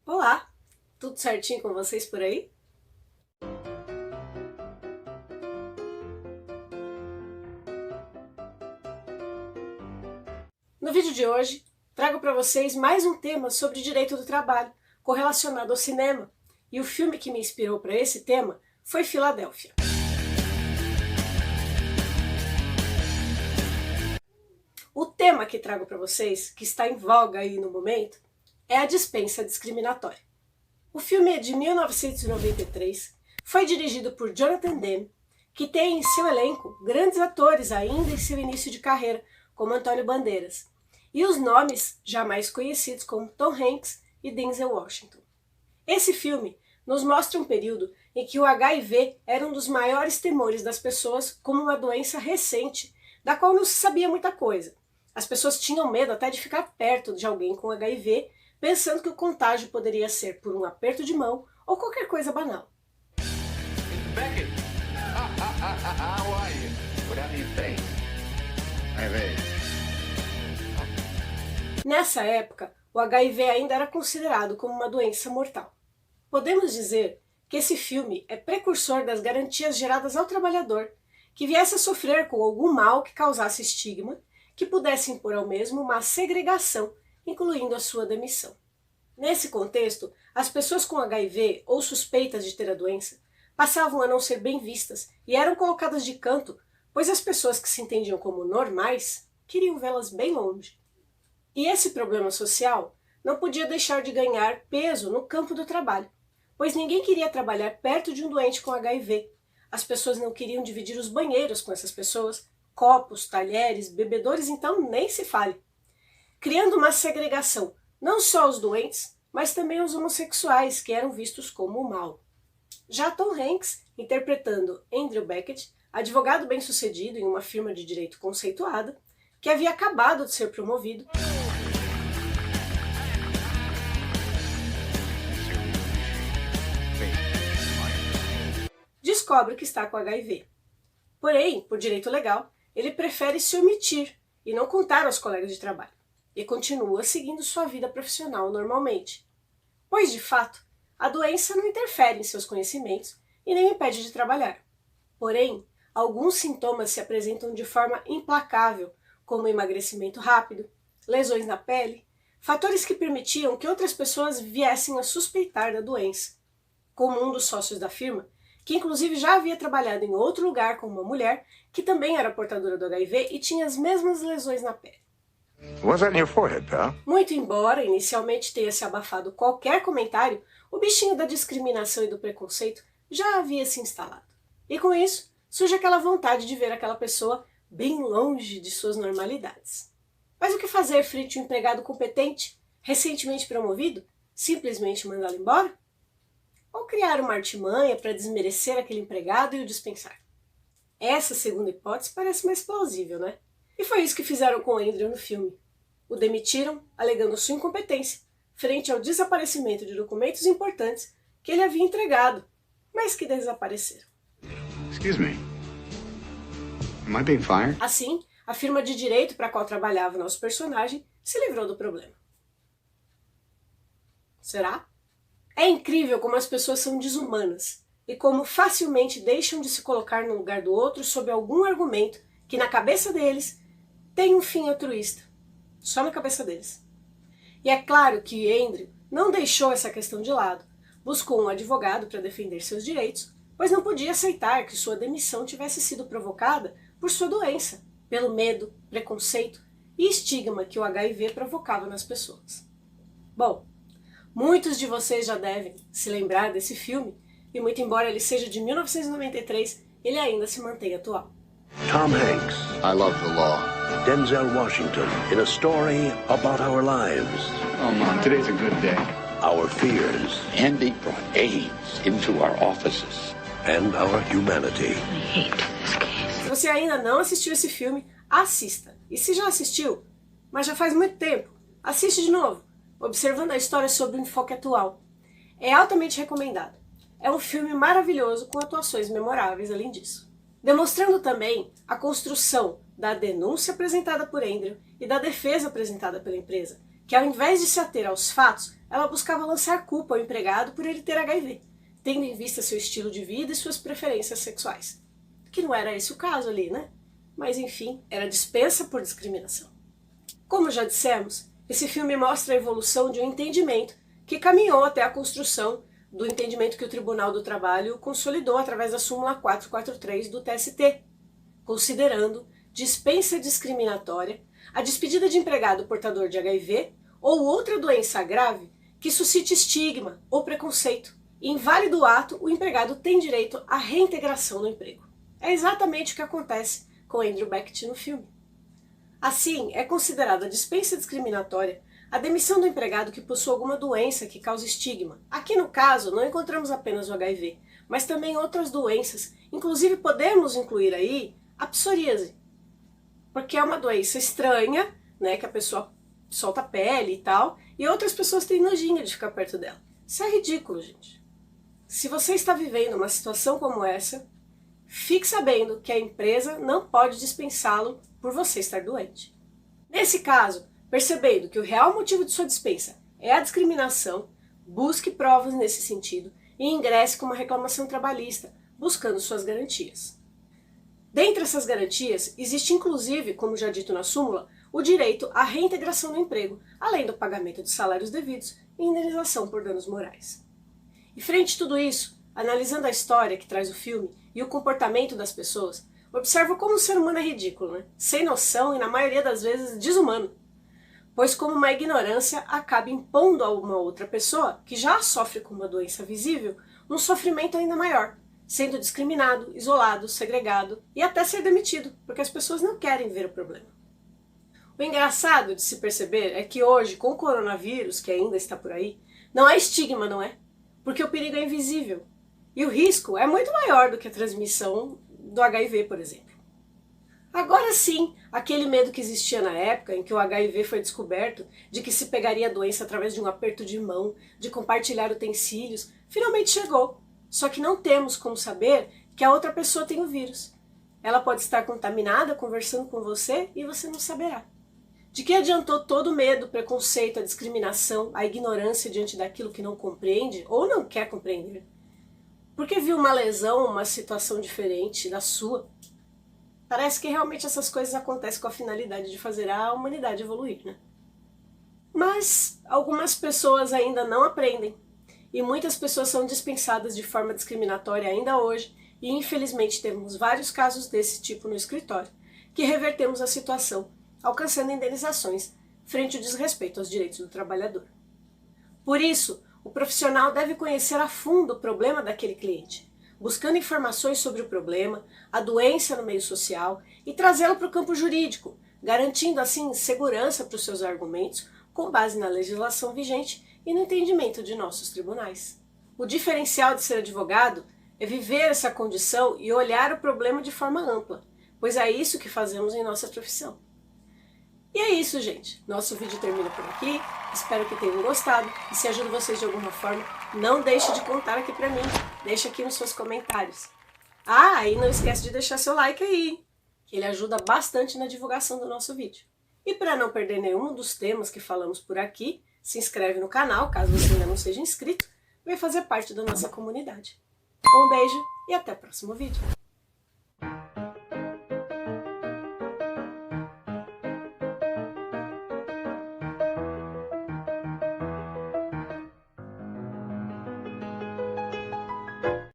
Olá, tudo certinho com vocês por aí? No vídeo de hoje, trago para vocês mais um tema sobre direito do trabalho, correlacionado ao cinema, e o filme que me inspirou para esse tema foi Filadélfia. O tema que trago para vocês, que está em voga aí no momento, é a dispensa discriminatória. O filme é de 1993, foi dirigido por Jonathan Demme, que tem em seu elenco grandes atores ainda em seu início de carreira, como Antônio Bandeiras, e os nomes jamais conhecidos como Tom Hanks e Denzel Washington. Esse filme nos mostra um período em que o HIV era um dos maiores temores das pessoas como uma doença recente, da qual não se sabia muita coisa. As pessoas tinham medo até de ficar perto de alguém com HIV, pensando que o contágio poderia ser por um aperto de mão ou qualquer coisa banal. Becky, how are you? Whatever you think. Nessa época, o HIV ainda era considerado como uma doença mortal. Podemos dizer que esse filme é precursor das garantias geradas ao trabalhador, que viesse a sofrer com algum mal que causasse estigma, que pudesse impor ao mesmo uma segregação, incluindo a sua demissão. Nesse contexto, as pessoas com HIV ou suspeitas de ter a doença passavam a não ser bem vistas e eram colocadas de canto, pois as pessoas que se entendiam como normais queriam vê-las bem longe. E esse problema social não podia deixar de ganhar peso no campo do trabalho, pois ninguém queria trabalhar perto de um doente com HIV. As pessoas não queriam dividir os banheiros com essas pessoas, copos, talheres, bebedores, então nem se fale. Criando uma segregação, não só aos doentes, mas também aos homossexuais, que eram vistos como o mal. Já Tom Hanks, interpretando Andrew Beckett, advogado bem-sucedido em uma firma de direito conceituada, que havia acabado de ser promovido, descobre que está com HIV. Porém, por direito legal, ele prefere se omitir e não contar aos colegas de trabalho, e continua seguindo sua vida profissional normalmente. Pois, de fato, a doença não interfere em seus conhecimentos e nem impede de trabalhar. Porém, alguns sintomas se apresentam de forma implacável, como emagrecimento rápido, lesões na pele, fatores que permitiam que outras pessoas viessem a suspeitar da doença. Como um dos sócios da firma, que inclusive já havia trabalhado em outro lugar com uma mulher que também era portadora do HIV e tinha as mesmas lesões na pele. What's that in your forehead, pal? Muito embora inicialmente tenha se abafado qualquer comentário, o bichinho da discriminação e do preconceito já havia se instalado. E com isso, surge aquela vontade de ver aquela pessoa bem longe de suas normalidades. Mas o que fazer frente a um empregado competente, recentemente promovido? Simplesmente mandá-lo embora? Ou criar uma artimanha para desmerecer aquele empregado e o dispensar? Essa segunda hipótese parece mais plausível, né? E foi isso que fizeram com Andrew no filme. O demitiram, alegando sua incompetência, frente ao desaparecimento de documentos importantes que ele havia entregado, mas que desapareceram. Excuse me. Am I being fired? Assim, a firma de direito para a qual trabalhava nosso personagem se livrou do problema. Será? É incrível como as pessoas são desumanas e como facilmente deixam de se colocar no lugar do outro sob algum argumento que na cabeça deles tem um fim altruísta. Só na cabeça deles. E é claro que Andrew não deixou essa questão de lado, buscou um advogado para defender seus direitos, pois não podia aceitar que sua demissão tivesse sido provocada por sua doença, pelo medo, preconceito e estigma que o HIV provocava nas pessoas. Bom, muitos de vocês já devem se lembrar desse filme, e muito embora ele seja de 1993, ele ainda se mantém atual. Tom Hanks, I love the law. Denzel Washington, in a story about our lives, Oh, Mom, today's a good day. our fears, Andy brought AIDS into our offices. and our humanity. Se você ainda não assistiu esse filme, assista. E se já assistiu, mas já faz muito tempo, assiste de novo, observando a história sob o enfoque atual. É altamente recomendado. É um filme maravilhoso com atuações memoráveis além disso. Demonstrando também a construção da denúncia apresentada por Andrew e da defesa apresentada pela empresa, que ao invés de se ater aos fatos, ela buscava lançar culpa ao empregado por ele ter HIV, tendo em vista seu estilo de vida e suas preferências sexuais. Que não era esse o caso ali, né? Mas enfim, era dispensa por discriminação. Como já dissemos, esse filme mostra a evolução de um entendimento que caminhou até a construção do entendimento que o Tribunal do Trabalho consolidou através da súmula 443 do TST, considerando dispensa discriminatória a despedida de empregado portador de HIV ou outra doença grave que suscite estigma ou preconceito. Em válido ato, o empregado tem direito à reintegração no emprego. É exatamente o que acontece com Andrew Beckett no filme. Assim, é considerada dispensa discriminatória a demissão do empregado que possui alguma doença que cause estigma. Aqui no caso, não encontramos apenas o HIV, mas também outras doenças. Inclusive, podemos incluir aí a psoríase, porque é uma doença estranha, né, que a pessoa solta a pele e tal, e outras pessoas têm nojinho de ficar perto dela. Isso é ridículo, gente. Se você está vivendo uma situação como essa, fique sabendo que a empresa não pode dispensá-lo por você estar doente. Nesse caso, percebendo que o real motivo de sua dispensa é a discriminação, busque provas nesse sentido e ingresse com uma reclamação trabalhista, buscando suas garantias. Dentre essas garantias, existe inclusive, como já dito na súmula, o direito à reintegração no emprego, além do pagamento de salários devidos e indenização por danos morais. E frente a tudo isso, analisando a história que traz o filme e o comportamento das pessoas, observa como o ser humano é ridículo, né? Sem noção e, na maioria das vezes, desumano. Pois como uma ignorância acaba impondo a uma outra pessoa, que já sofre com uma doença visível, um sofrimento ainda maior, sendo discriminado, isolado, segregado e até ser demitido, porque as pessoas não querem ver o problema. O engraçado de se perceber é que hoje, com o coronavírus, que ainda está por aí, não há estigma, não é? Porque o perigo é invisível. E o risco é muito maior do que a transmissão do HIV, por exemplo. Agora sim, aquele medo que existia na época em que o HIV foi descoberto, de que se pegaria a doença através de um aperto de mão, de compartilhar utensílios, finalmente chegou. Só que não temos como saber que a outra pessoa tem o vírus. Ela pode estar contaminada conversando com você e você não saberá. De que adiantou todo o medo, o preconceito, a discriminação, a ignorância diante daquilo que não compreende ou não quer compreender? Porque viu uma lesão, uma situação diferente da sua. Parece que realmente essas coisas acontecem com a finalidade de fazer a humanidade evoluir, né? Mas algumas pessoas ainda não aprendem. E muitas pessoas são dispensadas de forma discriminatória ainda hoje, e infelizmente temos vários casos desse tipo no escritório, que revertemos a situação, alcançando indenizações frente ao desrespeito aos direitos do trabalhador. Por isso, o profissional deve conhecer a fundo o problema daquele cliente, buscando informações sobre o problema, a doença no meio social e trazê-lo para o campo jurídico, garantindo assim segurança para os seus argumentos com base na legislação vigente e no entendimento de nossos tribunais. O diferencial de ser advogado é viver essa condição e olhar o problema de forma ampla, pois é isso que fazemos em nossa profissão. E é isso, gente. Nosso vídeo termina por aqui. Espero que tenham gostado. E se ajuda vocês de alguma forma, não deixe de contar aqui pra mim. Deixa aqui nos seus comentários. Ah, e não esquece de deixar seu like aí, que ele ajuda bastante na divulgação do nosso vídeo. E para não perder nenhum dos temas que falamos por aqui, se inscreve no canal, caso você ainda não seja inscrito, e vai fazer parte da nossa comunidade. Um beijo e até o próximo vídeo.